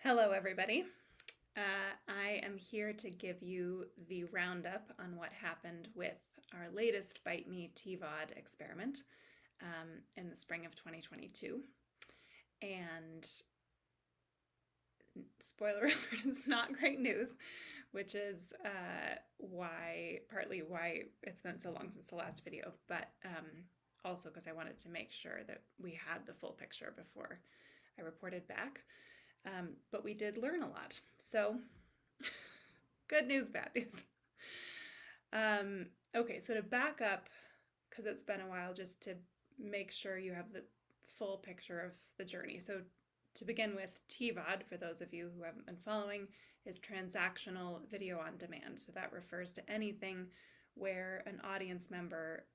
Hello, everybody. I am here to give you the roundup on what happened with our latest Bite Me TVOD experiment in the spring of 2022. And spoiler alert, it's not great news, which is partly why it's been so long since the last video, but also because I wanted to make sure that we had the full picture before I reported back. But we did learn a lot. So good news, bad news. Okay, so to back up, because it's been a while, just to make sure you have the full picture of the journey. So to begin with, TVOD, for those of you who haven't been following, is transactional video on demand. So that refers to anything where an audience member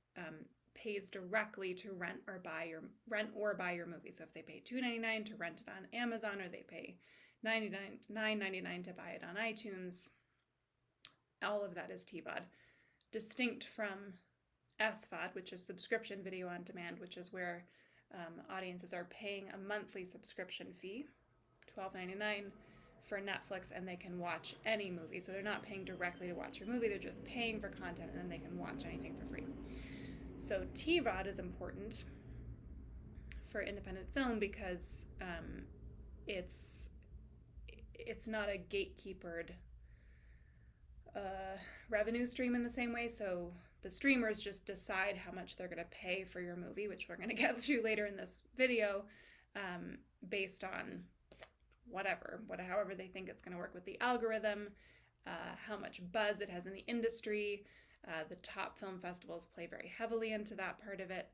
pays directly to rent or buy your movie. So if they pay $2.99 to rent it on Amazon, or they pay $9.99 to buy it on iTunes, all of that is TVOD. Distinct from SVOD, which is subscription video on demand, which is where audiences are paying a monthly subscription fee, $12.99 for Netflix, and they can watch any movie. So they're not paying directly to watch your movie, they're just paying for content and then they can watch anything for free. So TVOD is important for independent film because it's not a gatekeepered revenue stream in the same way. So the streamers just decide how much they're going to pay for your movie, which we're going to get to later in this video, based on however they think it's going to work with the algorithm, how much buzz it has in the industry. The top film festivals play very heavily into that part of it.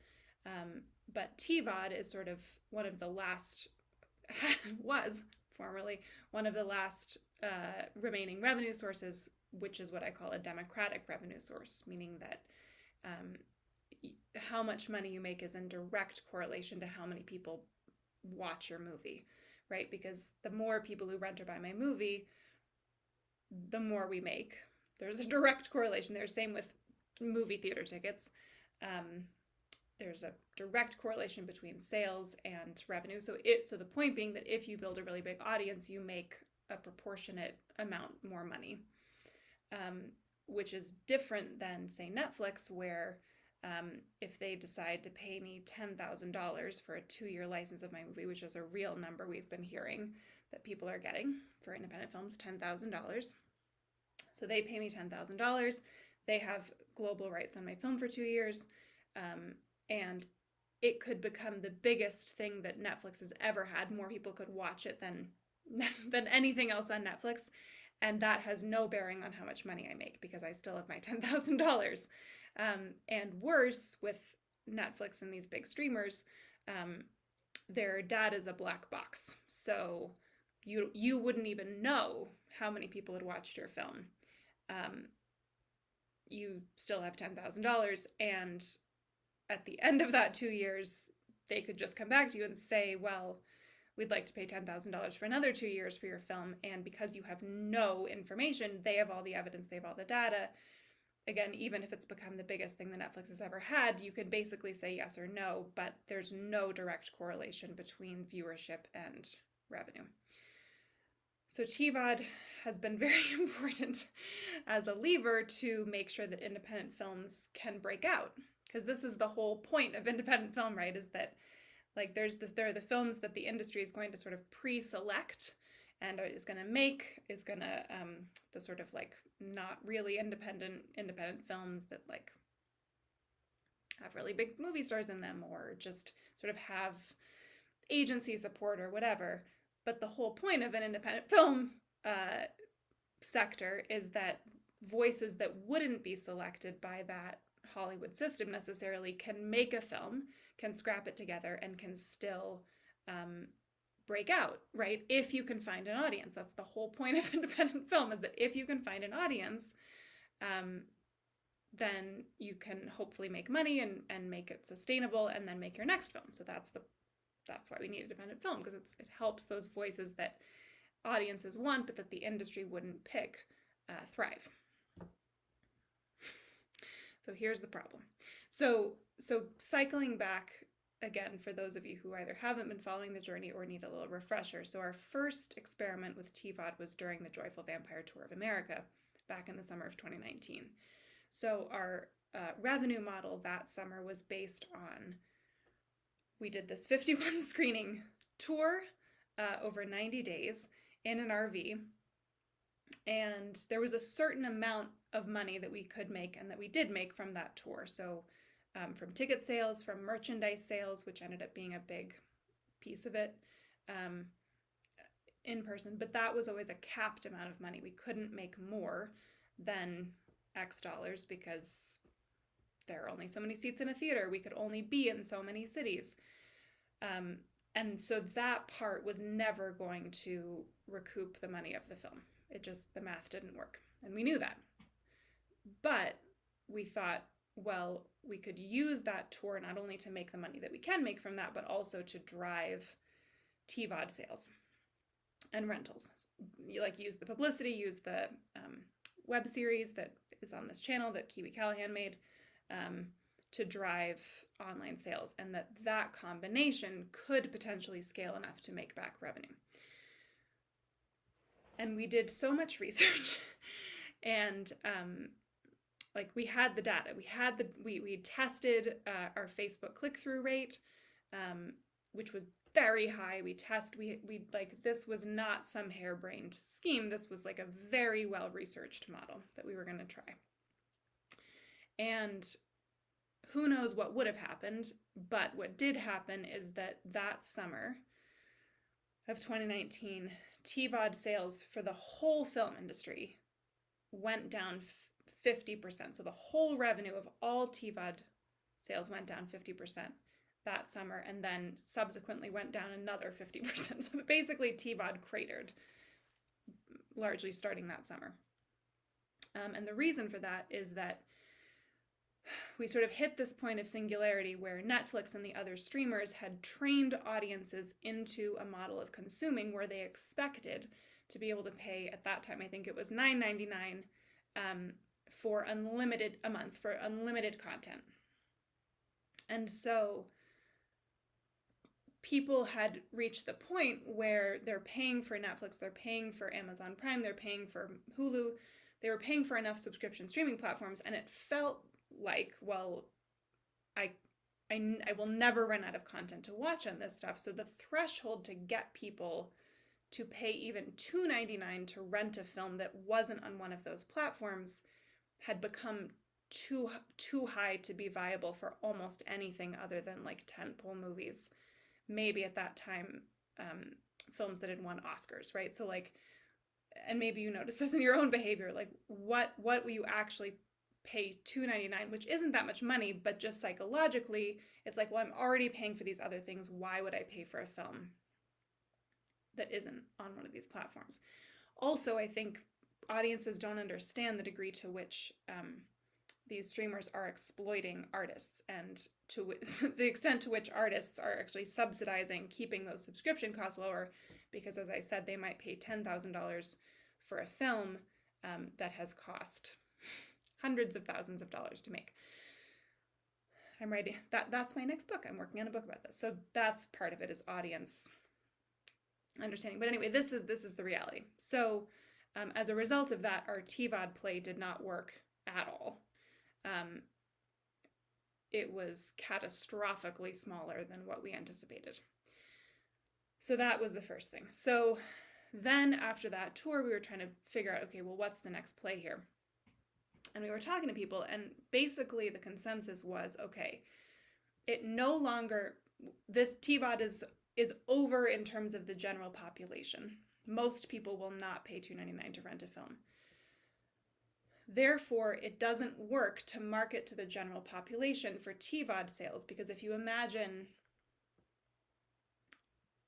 But TVOD is sort of one of the last, was formerly one of the last remaining revenue sources, which is what I call a democratic revenue source, meaning that how much money you make is in direct correlation to how many people watch your movie, right? Because the more people who rent or buy my movie, the more we make. There's a direct correlation there. Same with movie theater tickets. There's a direct correlation between sales and revenue. So the point being that if you build a really big audience, you make a proportionate amount more money, which is different than, say, Netflix, where if they decide to pay me $10,000 for a 2-year license of my movie, which is a real number we've been hearing that people are getting for independent films, $10,000. So they pay me $10,000. They have global rights on my film for 2 years. And it could become the biggest thing that Netflix has ever had. More people could watch it than anything else on Netflix. And that has no bearing on how much money I make because I still have my $10,000. And worse, with Netflix and these big streamers, their data is a black box. So you wouldn't even know how many people had watched your film. You still have $10,000, and at the end of that 2 years, they could just come back to you and say, well, we'd like to pay $10,000 for another 2 years for your film. And because you have no information, they have all the evidence, they have all the data. Again, even if it's become the biggest thing that Netflix has ever had, you can basically say yes or no, but there's no direct correlation between viewership and revenue. So TVOD has been very important as a lever to make sure that independent films can break out. Because this is the whole point of independent film, right? Is that like there are the films that the industry is going to sort of pre-select and is going to the sort of like not really independent films that like have really big movie stars in them or just sort of have agency support or whatever. But the whole point of an independent film sector is that voices that wouldn't be selected by that Hollywood system necessarily can make a film, can scrap it together, and can still break out, right? If you can find an audience. That's the whole point of independent film, is that if you can find an audience, then you can hopefully make money and make it sustainable and then make your next film. So that's why we need independent film, because it helps those voices that audiences want but that the industry wouldn't pick thrive. So here's the problem. So cycling back again, for those of you who either haven't been following the journey or need a little refresher. So our first experiment with TVOD was during the Joyful Vampire Tour of America back in the summer of 2019. So our revenue model that summer was based on, we did this 51 screening tour over 90 days in an RV, and there was a certain amount of money that we could make and that we did make from that tour. So from ticket sales, from merchandise sales, which ended up being a big piece of it, in person, but that was always a capped amount of money. We couldn't make more than X dollars because there are only so many seats in a theater. We could only be in so many cities. And so that part was never going to recoup the money of the film. It just, the math didn't work. And we knew that. But we thought, well, we could use that tour not only to make the money that we can make from that, but also to drive TVOD sales and rentals. You like use the publicity, use the web series that is on this channel that Kiwi Callahan made to drive online sales, and that combination could potentially scale enough to make back revenue. And we did so much research and like we had the data, we tested our Facebook click-through rate, which was very high. We like, this was not some harebrained scheme. This was like a very well-researched model that we were going to try. And who knows what would have happened, but what did happen is that summer of 2019, TVOD sales for the whole film industry went down 50%. So the whole revenue of all TVOD sales went down 50% that summer, and then subsequently went down another 50%. So basically TVOD cratered, largely starting that summer. And the reason for that is that we sort of hit this point of singularity where Netflix and the other streamers had trained audiences into a model of consuming where they expected to be able to pay, at that time, I think it was $9.99 for unlimited a month for unlimited content. And so people had reached the point where they're paying for Netflix, they're paying for Amazon Prime, they're paying for Hulu, they were paying for enough subscription streaming platforms, and it felt like, well, I will never run out of content to watch on this stuff. So the threshold to get people to pay even $2.99 to rent a film that wasn't on one of those platforms had become too high to be viable for almost anything other than like tentpole movies. Maybe at that time, films that had won Oscars, right? So like, and maybe you notice this in your own behavior, like what will you actually pay $2.99, which isn't that much money, but just psychologically, it's like, well, I'm already paying for these other things. Why would I pay for a film that isn't on one of these platforms? Also, I think audiences don't understand the degree to which these streamers are exploiting artists, and to the extent to which artists are actually subsidizing keeping those subscription costs lower, because as I said, they might pay $10,000 for a film that has cost hundreds of thousands of dollars to make. I'm writing, that's my next book. I'm working on a book about this. So that's part of it, is audience understanding. But anyway, this is the reality. So as a result of that, our TVOD play did not work at all. It was catastrophically smaller than what we anticipated. So that was the first thing. So then after that tour, we were trying to figure out, okay, well, what's the next play here? And we were talking to people, and basically the consensus was, okay, it no longer, this TVOD is over in terms of the general population. Most people will not pay $2.99 to rent a film. Therefore, it doesn't work to market to the general population for TVOD sales, because if you imagine,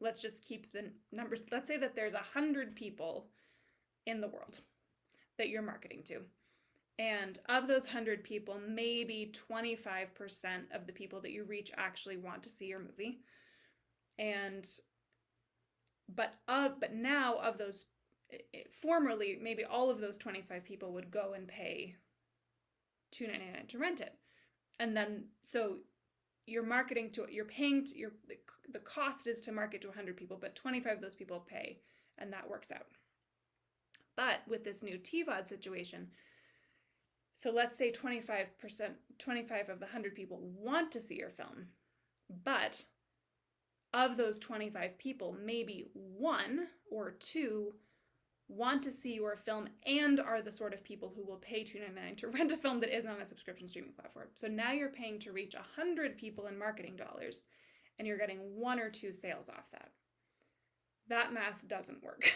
let's just keep the numbers, let's say that there's 100 people in the world that you're marketing to. And of those 100 people, maybe 25% of the people that you reach actually want to see your movie. But now of those, formerly, maybe all of those 25 people would go and pay $2.99 to rent it. And then, so you're marketing to, you're paying to, the cost is to market to 100 people, but 25 of those people pay, and that works out. But with this new TVOD situation, so let's say 25% 25 of the 100 people want to see your film, but of those 25 people, maybe 1 or 2 want to see your film and are the sort of people who will pay $2.99 to rent a film that isn't on a subscription streaming platform. So now you're paying to reach 100 people in marketing dollars, and you're getting 1 or 2 sales off that. That math doesn't work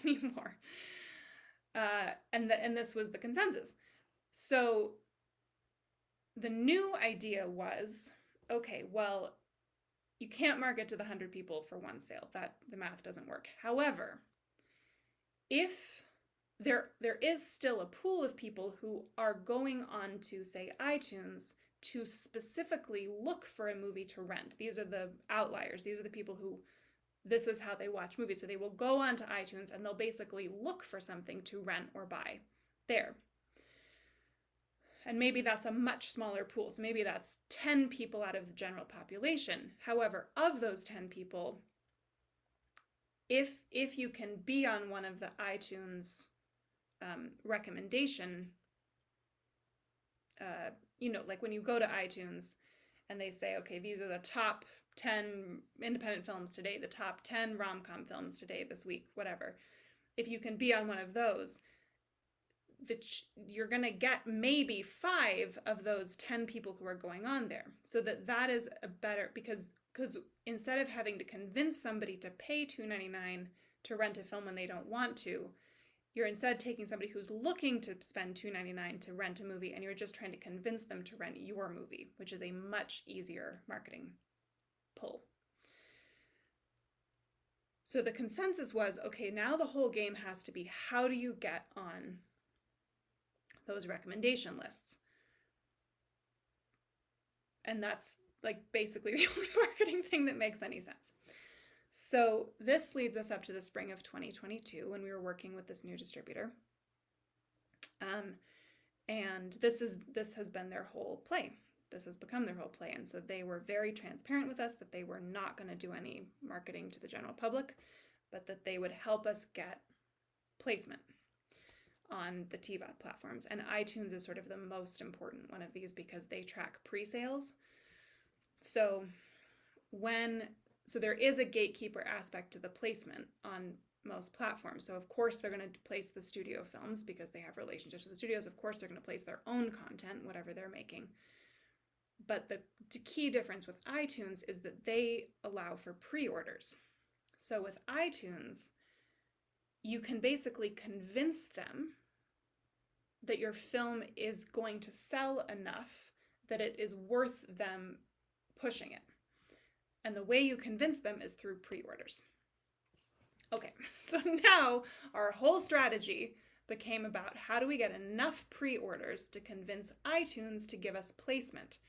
anymore. And this was the consensus. So the new idea was, okay, well, you can't market to the 100 people for 1 sale. That the math doesn't work. However, if there is still a pool of people who are going on to, say, iTunes to specifically look for a movie to rent. These are the outliers. These are the people who, this is how they watch movies. So they will go onto iTunes and they'll basically look for something to rent or buy there. And maybe that's a much smaller pool. So maybe that's 10 people out of the general population. However, of those 10 people, if you can be on one of the iTunes recommendation, like when you go to iTunes and they say, okay, these are the top 10 independent films today, the top 10 rom-com films today, this week, whatever. If you can be on one of those, you're going to get maybe 5 of those 10 people who are going on there. So that is a better, because instead of having to convince somebody to pay $2.99 to rent a film when they don't want to, you're instead taking somebody who's looking to spend $2.99 to rent a movie, and you're just trying to convince them to rent your movie, which is a much easier marketing pull. So the consensus was, okay, now the whole game has to be, how do you get on those recommendation lists? And that's like basically the only marketing thing that makes any sense. So this leads us up to the spring of 2022 when we were working with this new distributor. And this has been their whole play. This has become their whole play. And so they were very transparent with us that they were not going to do any marketing to the general public, but that they would help us get placement on the TVOD platforms. And iTunes is sort of the most important one of these because they track pre-sales. So there is a gatekeeper aspect to the placement on most platforms. So of course they're going to place the studio films because they have relationships with the studios. Of course they're going to place their own content, whatever they're making. But the key difference with iTunes is that they allow for pre-orders. So with iTunes, you can basically convince them that your film is going to sell enough that it is worth them pushing it. And the way you convince them is through pre-orders. Okay, so now our whole strategy became about how do we get enough pre-orders to convince iTunes to give us placement.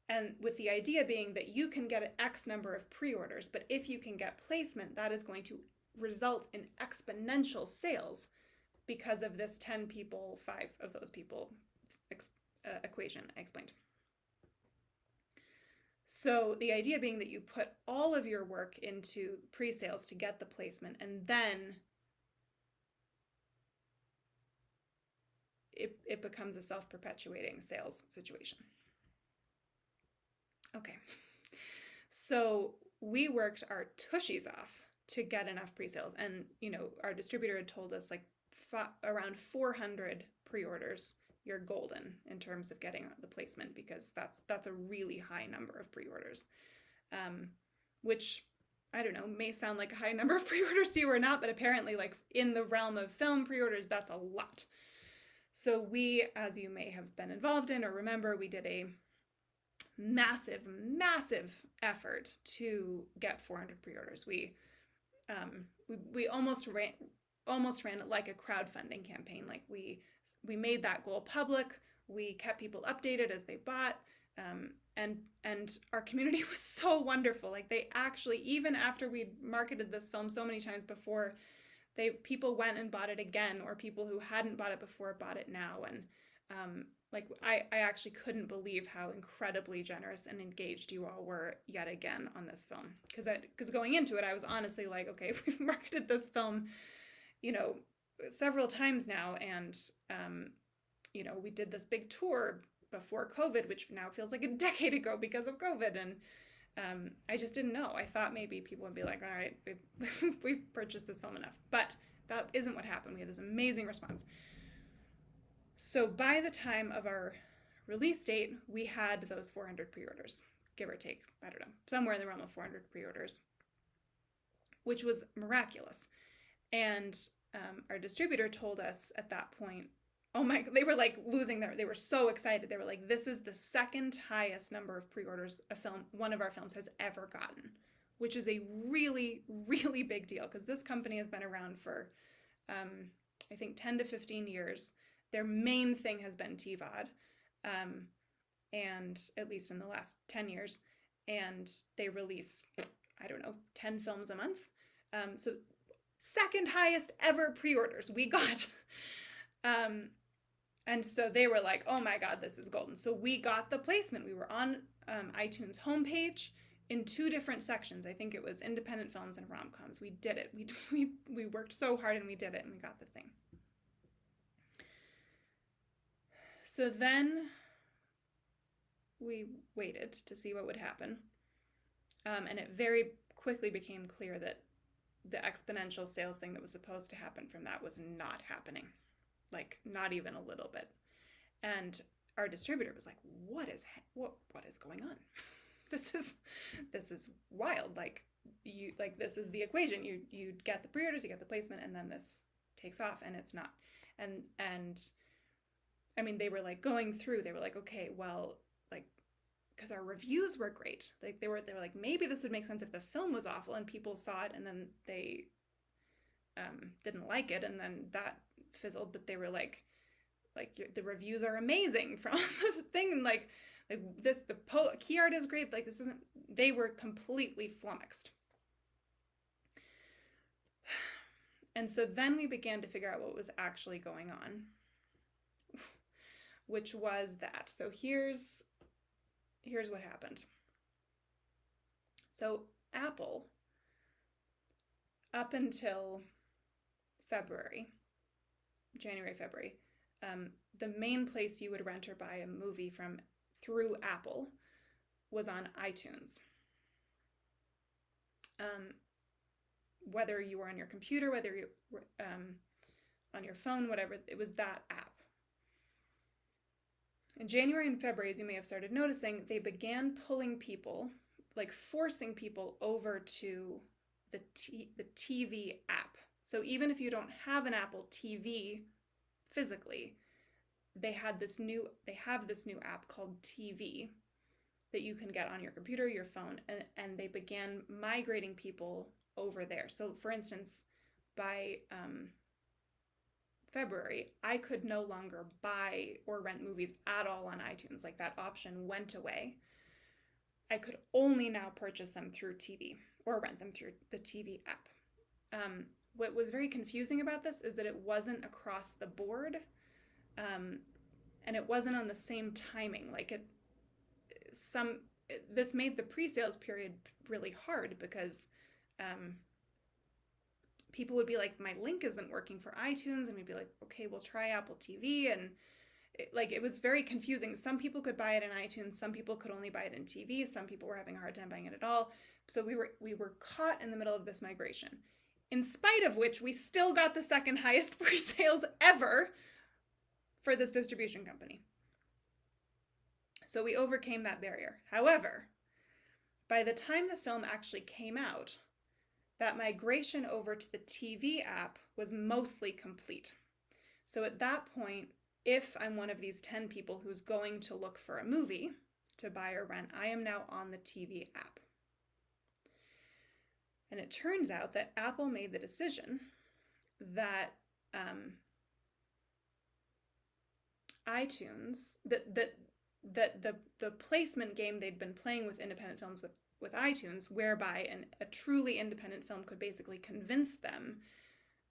And with the idea being that you can get an X number of pre-orders, but if you can get placement, that is going to result in exponential sales because of this 10 people, 5 of those people equation I explained. So the idea being that you put all of your work into pre-sales to get the placement, and then it becomes a self-perpetuating sales situation. Okay, so we worked our tushies off to get enough pre-sales, and our distributor had told us like around 400 pre-orders, you're golden in terms of getting the placement, because that's a really high number of pre-orders, which I don't know, may sound like a high number of pre-orders to you or not, but apparently like in the realm of film pre-orders, that's a lot. So we, as you may have been involved in or remember, we did a massive effort to get 400 pre-orders. We almost ran it like a crowdfunding campaign. Like we made that goal public. We kept people updated as they bought, and our community was so wonderful. Like they actually, even after we'd marketed this film so many times before, people went and bought it again, or people who hadn't bought it before bought it now. Like, I actually couldn't believe how incredibly generous and engaged you all were yet again on this film. Because going into it, I was honestly like, okay, we've marketed this film, you know, several times now, and you know, we did this big tour before COVID, which now feels like a decade ago because of COVID, and I just didn't know. I thought maybe people would be like, all right, we've purchased this film enough, but that isn't what happened. We had this amazing response. So by the time of our release date, we had those 400 pre-orders, give or take, I don't know, somewhere in the realm of 400 pre-orders, which was miraculous. And our distributor told us at that point, oh my, they were like they were so excited. They were like, this is the second highest number of pre-orders one of our films has ever gotten, which is a really, really big deal because this company has been around for, I think, 10 to 15 years. Their main thing has been TVOD, and at least in the last 10 years, and they release, I don't know, 10 films a month. So second highest ever pre-orders we got. And so they were like, oh my God, this is golden. So we got the placement. We were on iTunes homepage in 2 different sections. I think it was independent films and rom-coms. We did it. We worked so hard and we did it and we got the thing. So then we waited to see what would happen. And it very quickly became clear that the exponential sales thing that was supposed to happen from that was not happening. Like, not even a little bit. And our distributor was like, what is going on? This is wild. Like, this is the equation. You get the pre-orders, you get the placement, and then this takes off, and it's not. And I mean, they were like going through, they were like, okay, well, like, because our reviews were great. Like, they were like, maybe this would make sense if the film was awful and people saw it and then they didn't like it, and then that fizzled. But they were like the reviews are amazing from this thing, and like this, the key art is great. Like, this isn't. They were completely flummoxed. And so then we began to figure out what was actually going on, which was that. So here's what happened. So Apple, up until January, February, the main place you would rent or buy a movie from through Apple was on iTunes. Whether you were on your computer, whether you were on your phone, whatever, it was that app. In January and February, as you may have started noticing, they began pulling people, like forcing people over to the TV app. So even if you don't have an Apple TV physically, they have this new app called TV that you can get on your computer, your phone, and they began migrating people over there. So for instance, by February, I could no longer buy or rent movies at all on iTunes. Like, that option went away. I could only now purchase them through TV or rent them through the TV app. What was very confusing about this is that it wasn't across the board, and it wasn't on the same timing. Like, this made the pre-sales period really hard because people would be like, my link isn't working for iTunes, and we'd be like, okay, we'll try Apple TV, and it was very confusing. Some people could buy it in iTunes, some people could only buy it in TV, some people were having a hard time buying it at all. So we were caught in the middle of this migration, in spite of which we still got the second highest pre-sales ever for this distribution company. So we overcame that barrier. However, by the time the film actually came out, that migration over to the TV app was mostly complete. So at that point, if I'm one of these 10 people who's going to look for a movie to buy or rent, I am now on the TV app. And it turns out that Apple made the decision that iTunes, that the placement game they'd been playing with independent films with iTunes, whereby a truly independent film could basically convince them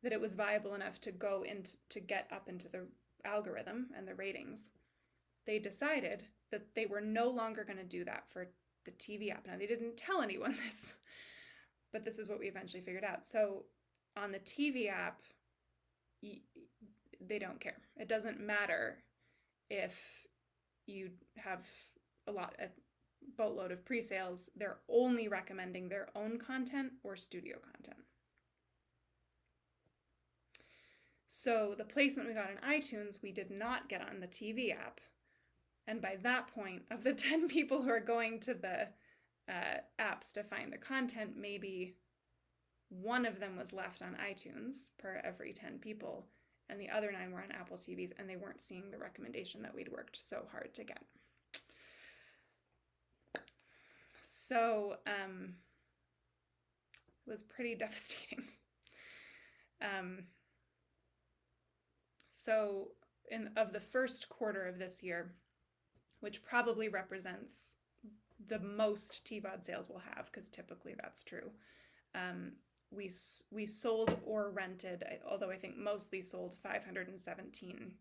that it was viable enough to get up into the algorithm and the ratings, they decided that they were no longer going to do that for the TV app. Now, they didn't tell anyone this, but this is what we eventually figured out. So on the TV app, they don't care. It doesn't matter if you have a boatload of pre-sales. They're only recommending their own content or studio content. So the placement we got on iTunes, we did not get on the TV app. And by that point, of the 10 people who are going to the apps to find the content, maybe one of them was left on iTunes per every 10 people, and the other 9 were on Apple TVs, and they weren't seeing the recommendation that we'd worked so hard to get. So it was pretty devastating. So of the first quarter of this year, which probably represents the most TVOD sales we'll have, because typically that's true, we sold or rented, although I think mostly sold, 517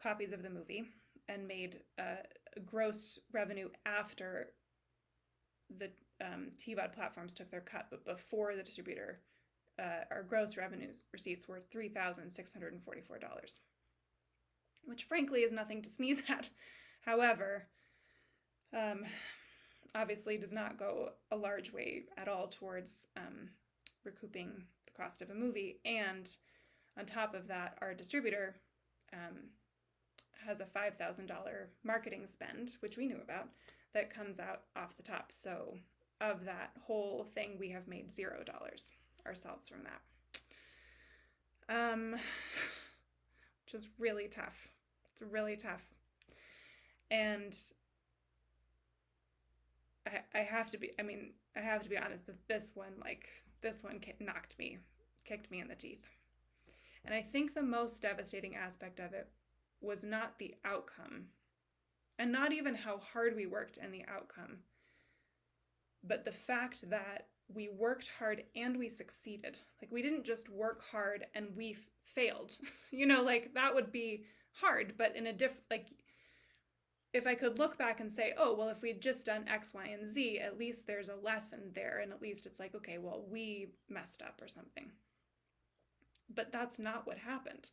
copies of the movie, and made gross revenue after the TVOD platforms took their cut, but before the distributor. Our gross revenues receipts were $3,644, which frankly is nothing to sneeze at. However, obviously does not go a large way at all towards recouping the cost of a movie. And on top of that, our distributor has a $5,000 marketing spend, which we knew about, that comes out off the top. So of that whole thing, we have made $0 ourselves from that, which is really tough. It's really tough. And I have to be honest that this one kicked me in the teeth. And I think the most devastating aspect of it was not the outcome, and not even how hard we worked and the outcome, but the fact that we worked hard and we succeeded. Like, we didn't just work hard and we failed. That would be hard, but in a if I could look back and say, oh, well, if we'd just done X, Y, and Z, at least there's a lesson there, and at least it's like, okay, well, we messed up or something. But that's not what happened.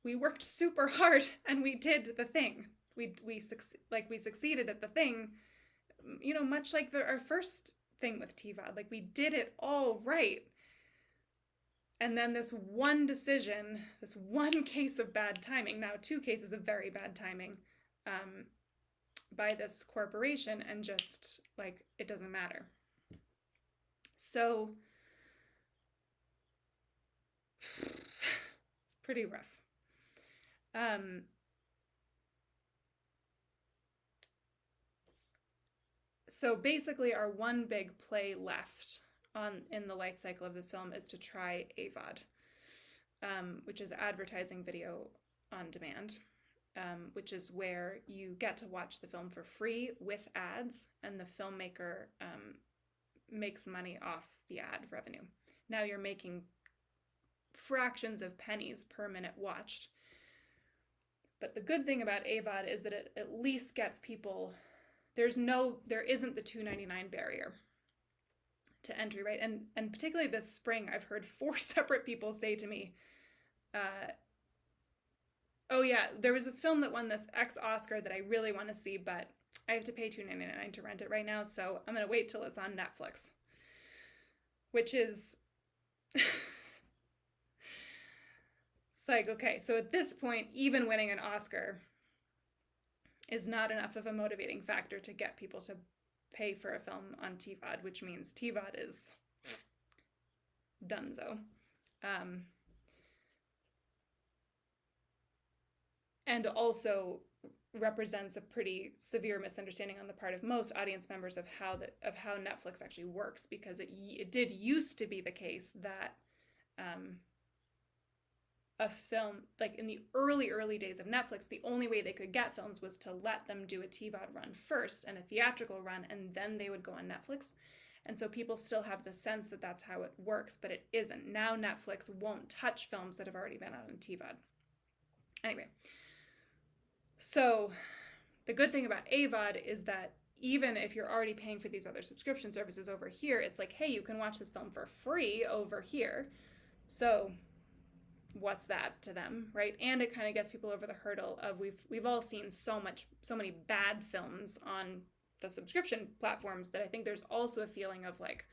We worked super hard and we did the thing. We succeeded at the thing, much like our first thing with TVOD. Like, we did it all right. And then this one decision, this one case of bad timing, now 2 cases of very bad timing, by this corporation, and just it doesn't matter. So it's pretty rough. So basically our one big play left in the life cycle of this film is to try AVOD, which is advertising video on demand, which is where you get to watch the film for free with ads, and the filmmaker makes money off the ad revenue. Now you're making fractions of pennies per minute watched. But the good thing about AVOD is that it at least gets people, there isn't the $2.99 barrier to entry, right? And particularly this spring, I've heard 4 separate people say to me, oh yeah, there was this film that won this X Oscar that I really want to see, but I have to pay $2.99 to rent it right now, so I'm going to wait till it's on Netflix. Which is... It's like, okay, so at this point, even winning an Oscar is not enough of a motivating factor to get people to pay for a film on TVOD, which means TVOD is donezo. And also represents a pretty severe misunderstanding on the part of most audience members of how Netflix actually works, because it did used to be the case that a film, like in the early days of Netflix, the only way they could get films was to let them do a TVOD run first and a theatrical run, and then they would go on Netflix. And so people still have the sense that that's how it works, but it isn't. Now Netflix won't touch films that have already been out on TVOD. Anyway, So the good thing about AVOD is that even if you're already paying for these other subscription services over here, it's like, hey, you can watch this film for free over here. So what's that to them, right? And it kind of gets people over the hurdle of we've all seen so many bad films on the subscription platforms that I think there's also a feeling of like,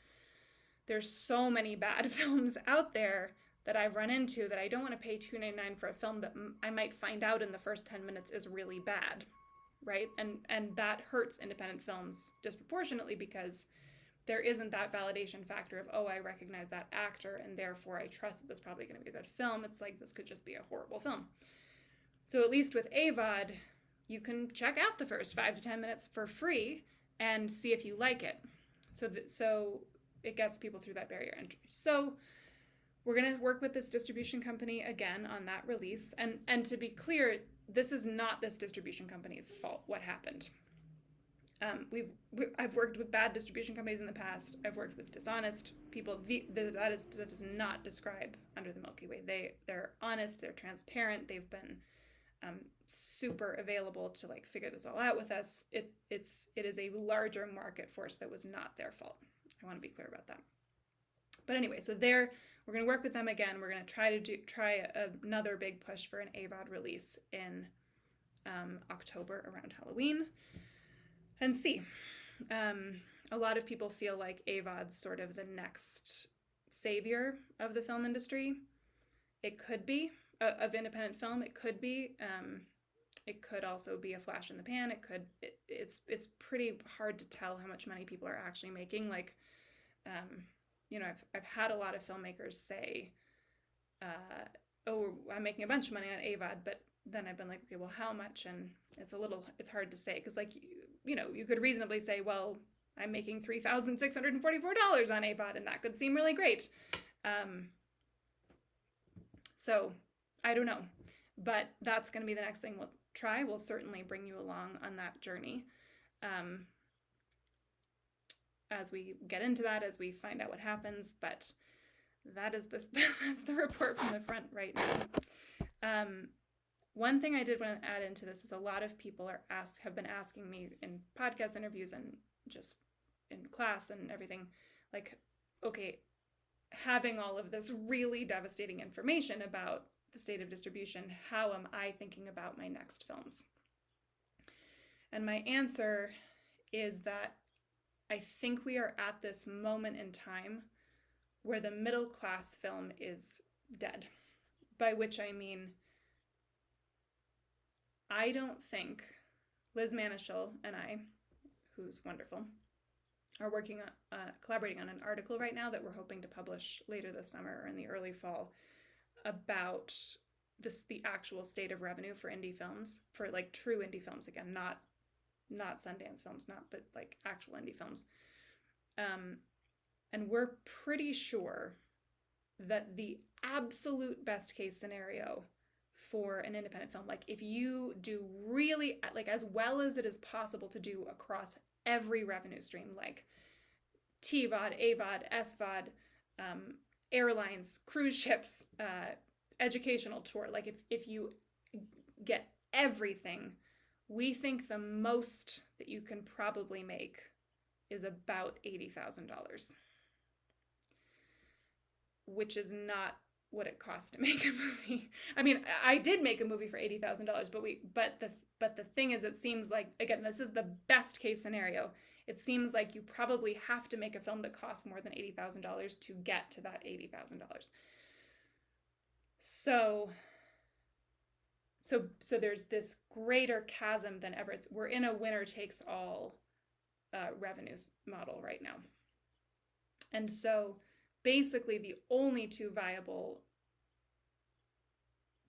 there's so many bad films out there that I've run into that I don't want to pay $2.99 for a film that I might find out in the first 10 minutes is really bad, right? And that hurts independent films disproportionately because there isn't that validation factor of, oh, I recognize that actor and therefore I trust that this is probably going to be a good film. It's like, this could just be a horrible film. So at least with AVOD, you can check out the first 5 to 10 minutes for free and see if you like it. So it gets people through that barrier entry. So we're going to work with this distribution company again on that release. And to be clear, this is not this distribution company's fault, what happened. I've worked with bad distribution companies in the past. I've worked with dishonest people. That does not describe Under the Milky Way. They're honest. They're transparent. They've been super available to like figure this all out with us. It is a larger market force that was not their fault. I want to be clear about that. But anyway, so we're going to work with them again. We're going to try another big push for an AVOD release in October around Halloween. And see. A lot of people feel like AVOD's sort of the next savior of the film industry. It could be, of independent film, it could be. It could also be a flash in the pan. It's pretty hard to tell how much money people are actually making. Like, I've had a lot of filmmakers say, oh, I'm making a bunch of money on AVOD, but then I've been like, okay, well, how much? And it's hard to say because like, you could reasonably say, well, I'm making $3,644 on AVOD, and that could seem really great. So I don't know, but that's going to be the next thing we'll try. We'll certainly bring you along on that journey. As we get into that, as we find out what happens, but that's the report from the front right now. One thing I did want to add into this is a lot of people have been asking me in podcast interviews and just in class and everything, like, okay, having all of this really devastating information about the state of distribution, how am I thinking about my next films? And my answer is that I think we are at this moment in time where the middle class film is dead, by which I mean, I don't think Liz Manischel and I, who's wonderful, are working on collaborating on an article right now that we're hoping to publish later this summer or in the early fall about the actual state of revenue for indie films, for like true indie films, again, not Sundance films, but like actual indie films. And we're pretty sure that the absolute best case scenario for an independent film, like if you do really like as well as it is possible to do across every revenue stream, like TVOD, AVOD, SVOD, airlines, cruise ships, educational tour, like if you get everything, we think the most that you can probably make is about $80,000, which is not what it costs to make a movie. I mean, I did make a movie for $80,000, but the thing is, it seems like, again, this is the best case scenario. It seems like you probably have to make a film that costs more than $80,000 to get to that $80,000. So there's this greater chasm than ever. We're in a winner takes all revenues model right now. And so basically the only two viable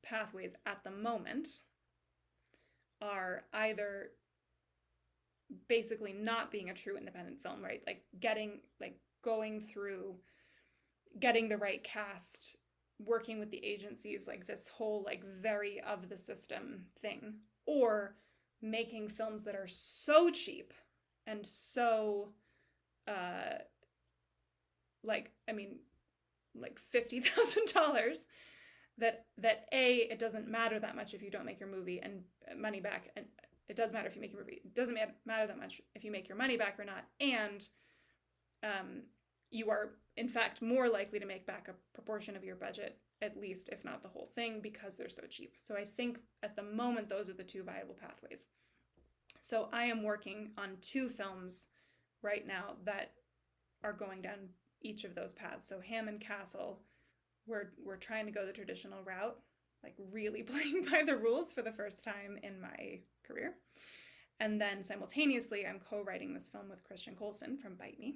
pathways at the moment are either basically not being a true independent film, right? Like going through getting the right cast, working with the agencies, like this whole like very of the system thing, or making films that are so cheap and so like $50,000 that it doesn't matter that much if you don't make your movie and money back, and it does matter if you make your movie. It doesn't matter that much if you make your money back or not, and you are in fact more likely to make back a proportion of your budget, at least if not the whole thing, because they're so cheap. So I think at the moment those are the two viable pathways. So I am working on 2 films right now that are going down each of those paths. So Ham and Castle, we're trying to go the traditional route, like really playing by the rules for the first time in my career. And then simultaneously, I'm co-writing this film with Christian Coulson from Bite Me,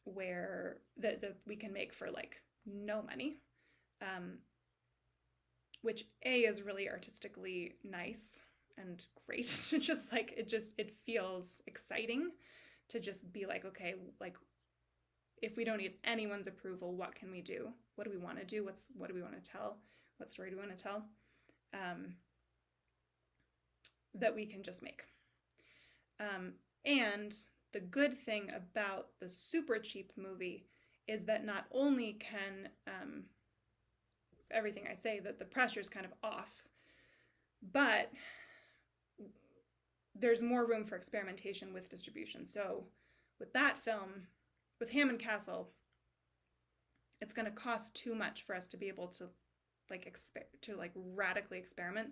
where we can make for like no money, which is really artistically nice and great. Just like it feels exciting to just be like, okay, like if we don't need anyone's approval, what can we do? What do we want to do? What do we want to tell? What story do we want to tell? That we can just make. And the good thing about the super cheap movie is that not only can everything I say, that the pressure's kind of off, but there's more room for experimentation with distribution. So with that film, with Ham and Castle, it's going to cost too much for us to be able to like radically experiment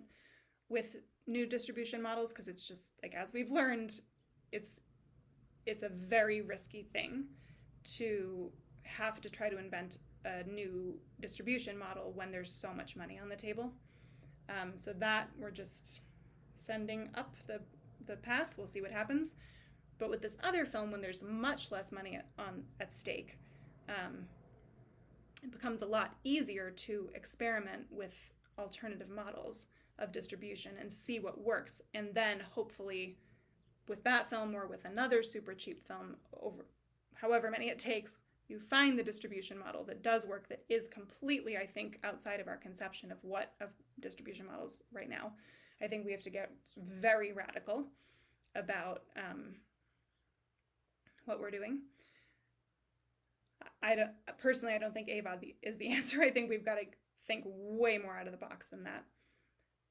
with new distribution models, because it's just like, as we've learned, it's a very risky thing to have to try to invent a new distribution model when there's so much money on the table. So that we're just sending up the path. We'll see what happens. But with this other film, when there's much less money at stake, it becomes a lot easier to experiment with alternative models of distribution and see what works. And then hopefully with that film or with another super cheap film, over however many it takes, you find the distribution model that does work, that is completely, I think, outside of our conception of distribution models right now. I think we have to get very radical about what we're doing. I don't think AVOD is the answer. I think we've got to think way more out of the box than that.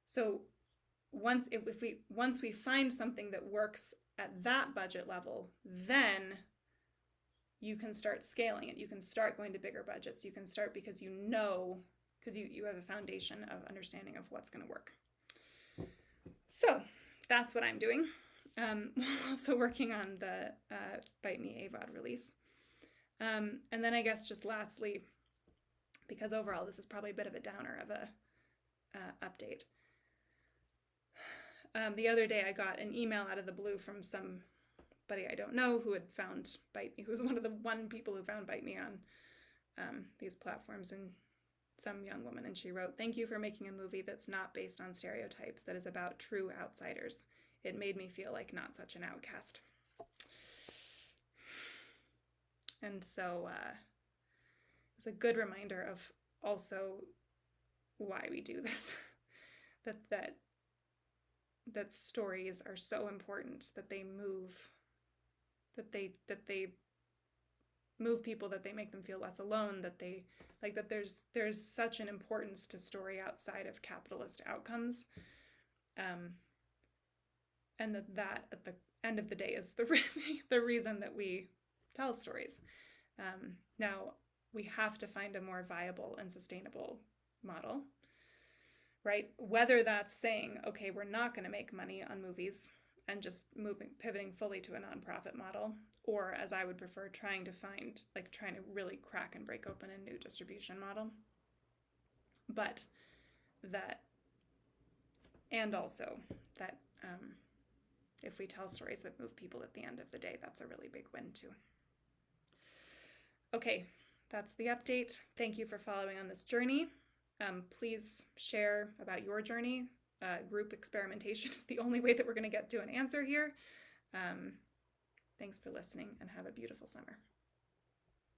So once we find something that works at that budget level, then you can start scaling it. You can start going to bigger budgets. You can start because you have a foundation of understanding of what's going to work. So that's what I'm doing. Also working on the Bite Me AVOD release. And then I guess just lastly, because overall this is probably a bit of a downer of a update. The other day I got an email out of the blue from somebody I don't know who had found Bite Me, who was one of the people who found Bite Me on these platforms, and some young woman, and she wrote, "Thank you for making a movie that's not based on stereotypes, that is about true outsiders. It made me feel like not such an outcast." And so it's a good reminder of also why we do this, that stories are so important, that they move people, that they make them feel less alone, that there's such an importance to story outside of capitalist outcomes, and that at the end of the day is the reason that we tell stories. Now we have to find a more viable and sustainable model, right? Whether that's saying, okay, we're not going to make money on movies and just pivoting fully to a nonprofit model, or, as I would prefer, trying to really crack and break open a new distribution model. But also that if we tell stories that move people at the end of the day, that's a really big win too. Okay, that's the update. Thank you for following on this journey. Please share about your journey. Group experimentation is the only way that we're going to get to an answer here. Thanks for listening, and have a beautiful summer.